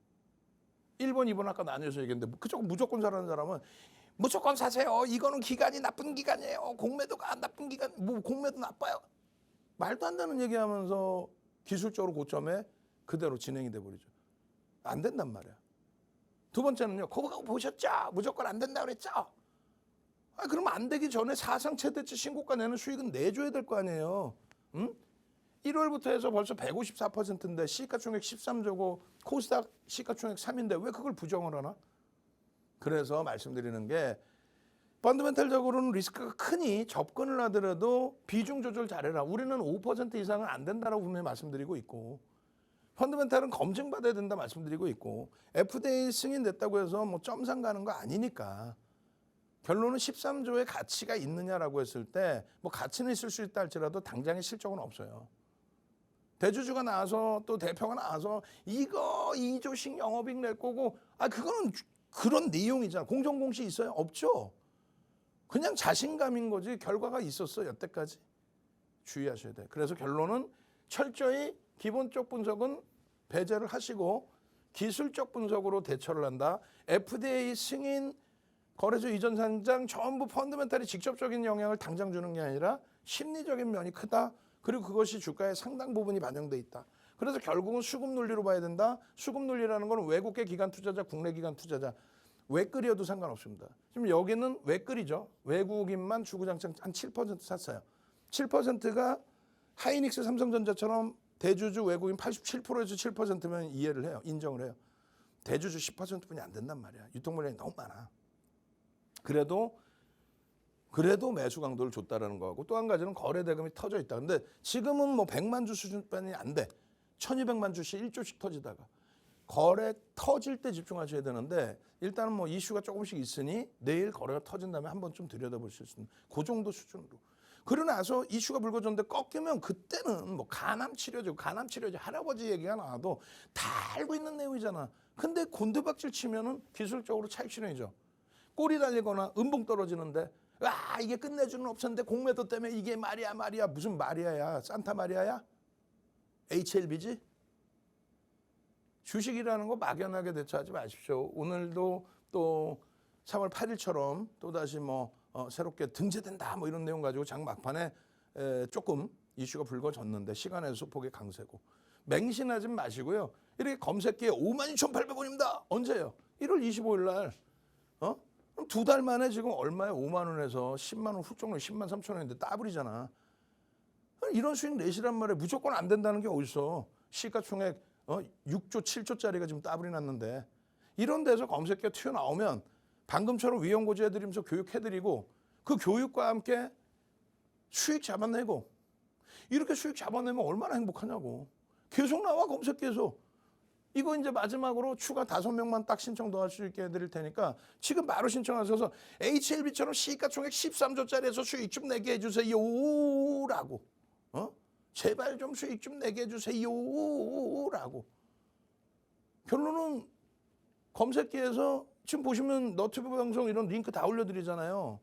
1번, 2번 아까 나뉘어서 얘기했는데, 그쪽 무조건 사라는 사람은 무조건 사세요, 이거는 기간이 나쁜 기간이에요, 공매도가 나쁜 기간, 뭐 공매도 나빠요, 말도 안 되는 얘기하면서 기술적으로 고점에 그대로 진행이 돼버리죠. 안 된단 말이야. 두 번째는요, 그거 보셨죠? 무조건 안 된다고 그랬죠? 그러면 안 되기 전에 사상 최대치 신고가 내는 수익은 내줘야 될 거 아니에요. 1월부터 해서 벌써 154%인데 시가총액 13조고 코스닥 시가총액 3인데 왜 그걸 부정을 하나? 그래서 말씀드리는 게, 펀더멘탈적으로는 리스크가 크니 접근을 하더라도 비중 조절 잘해라. 우리는 5% 이상은 안 된다라고 분명히 말씀드리고 있고, 펀더멘탈은 검증받아야 된다 말씀드리고 있고, FDA 승인됐다고 해서 뭐 점상 가는 거 아니니까. 결론은 13조의 가치가 있느냐라고 했을 때 뭐 가치는 있을 수 있다 할지라도 당장의 실적은 없어요. 대주주가 나와서 또 대표가 나와서 이거 2조씩 영업이익 낼 거고 그거는 그런 내용이잖아. 공정공시 있어요? 없죠. 그냥 자신감인 거지 결과가 있었어 여태까지. 주의하셔야 돼. 그래서 결론은 철저히 기본적 분석은 배제를 하시고 기술적 분석으로 대처를 한다. FDA 승인, 거래소 이전 상장 전부 펀더멘탈이 직접적인 영향을 당장 주는 게 아니라 심리적인 면이 크다. 그리고 그것이 주가의 상당 부분이 반영돼 있다. 그래서 결국은 수급 논리로 봐야 된다. 수급 논리라는 건 외국계 기관 투자자, 국내 기관 투자자 왜 끓여도 상관없습니다. 지금 여기는 왜 끓이죠? 외국인만 주구장창 한 7% 샀어요. 7%가 하이닉스, 삼성전자처럼 대주주 외국인 87%에서 7%면 이해를 해요. 인정을 해요. 대주주 10%뿐이 안 된단 말이야. 유통 물량이 너무 많아. 그래도 매수 강도를 줬다라는 거하고 또 한 가지는 거래 대금이 터져 있다. 근데 지금은 뭐 100만 주 수준뿐이 안 돼. 1200만 주씩 1조씩 터지다가 거래 터질 때 집중하셔야 되는데 일단은 뭐 이슈가 조금씩 있으니 내일 거래가 터진 다음에 한번 좀 들여다보실 수 있는 그 정도 수준으로. 그러고 나서 이슈가 불거졌는데 꺾이면 그때는 뭐 간암 치료제 할아버지 얘기가 나와도 다 알고 있는 내용이잖아. 근데 곤두박질 치면은 기술적으로 차익 실현이죠. 꼬리 달리거나 음봉 떨어지는데 이게 끝내주는 옵션인데 공매도 때문에 이게 말이야 무슨 마리아야 산타 마리아야 HLB지 주식이라는 거 막연하게 대처하지 마십시오. 오늘도 또 3월 8일처럼 또다시 새롭게 등재된다 이런 내용 가지고 장 막판에 조금 이슈가 불거졌는데 시간의 소폭의 강세고 맹신하지 마시고요. 이렇게 검색기에 52,800원입니다. 언제요? 1월 25일 날. 그럼 2달 만에 지금 얼마에 5만 원에서 10만 원 훌쩍 넘어 10만 3천 원인데 따블이잖아. 이런 수익 내시란 말에 무조건 안 된다는 게 어딨어. 시가총액 6조 7조짜리가 지금 따블이 났는데 이런 데서 검색기가 튀어나오면 방금처럼 위험고지 해드리면서 교육해드리고 그 교육과 함께 수익 잡아내고 이렇게 수익 잡아내면 얼마나 행복하냐고. 계속 나와 검색기에서. 이거 이제 마지막으로 추가 5명만 딱 신청 더 할 수 있게 해드릴 테니까 지금 바로 신청하셔서 HLB처럼 시가총액 13조짜리에서 수익 좀 내게 해주세요 라고 제발 좀 수익 좀 내게 해주세요 라고. 결론은 검색기에서 지금 보시면 너튜브 방송 이런 링크 다 올려드리잖아요.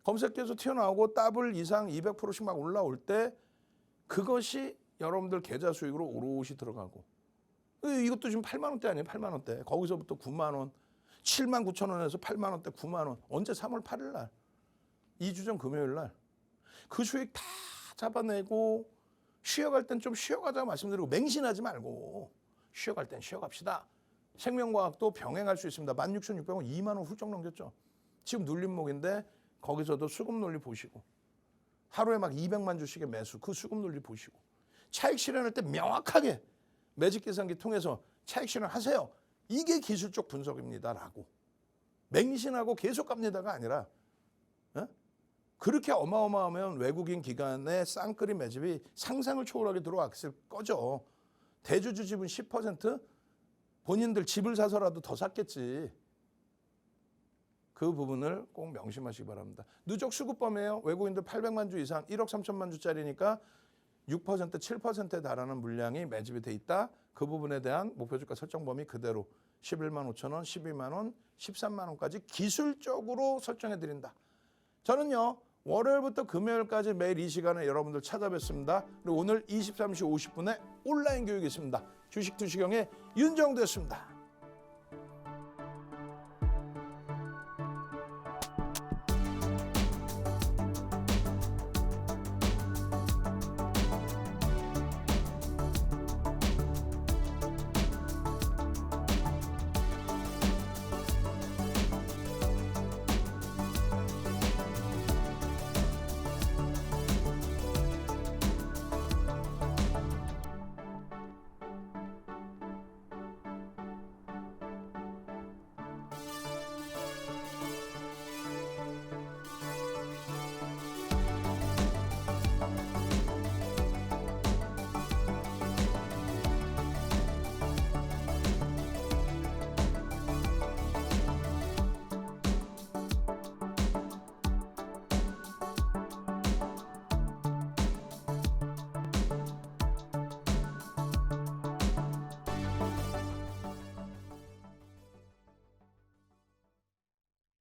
검색기에서 튀어나오고 더블 이상 200%씩 막 올라올 때 그것이 여러분들 계좌 수익으로 오롯이 들어가고 이것도 지금 8만 원대 아니에요? 8만 원대. 거기서부터 9만 원, 7만 9천 원에서 8만 원대, 9만 원. 언제? 3월 8일 날. 2주 전 금요일 날. 그 수익 다 잡아내고 쉬어갈 땐 좀 쉬어가자고 말씀드리고 맹신하지 말고 쉬어갈 땐 쉬어갑시다. 생명과학도 병행할 수 있습니다. 16,600원 2만 원 훌쩍 넘겼죠. 지금 눌림목인데 거기서도 수급 논리 보시고 하루에 막 200만 주씩의 매수 그 수급 논리 보시고 차익 실현할 때 명확하게 매직 계산기 통해서 차익 실현하세요. 이게 기술적 분석입니다라고. 맹신하고 계속 갑니다가 아니라 그렇게 어마어마하면 외국인 기관의 쌍끌이 매집이 상상을 초월하게 들어왔을 거죠. 대주주 지분 10% 본인들 집을 사서라도 더 샀겠지. 그 부분을 꼭 명심하시기 바랍니다. 누적 수급범이에요. 외국인들 800만 주 이상 1억 3천만 주짜리니까 6% 7%에 달하는 물량이 매집이 돼 있다. 그 부분에 대한 목표주가 설정 범위 그대로 11만 5천 원, 12만 원, 13만 원까지 기술적으로 설정해 드린다. 저는요. 월요일부터 금요일까지 매일 이 시간에 여러분들 찾아뵙습니다. 그리고 오늘 23시 50분에 온라인 교육이 있습니다. 주식 투시경의 윤정도였습니다.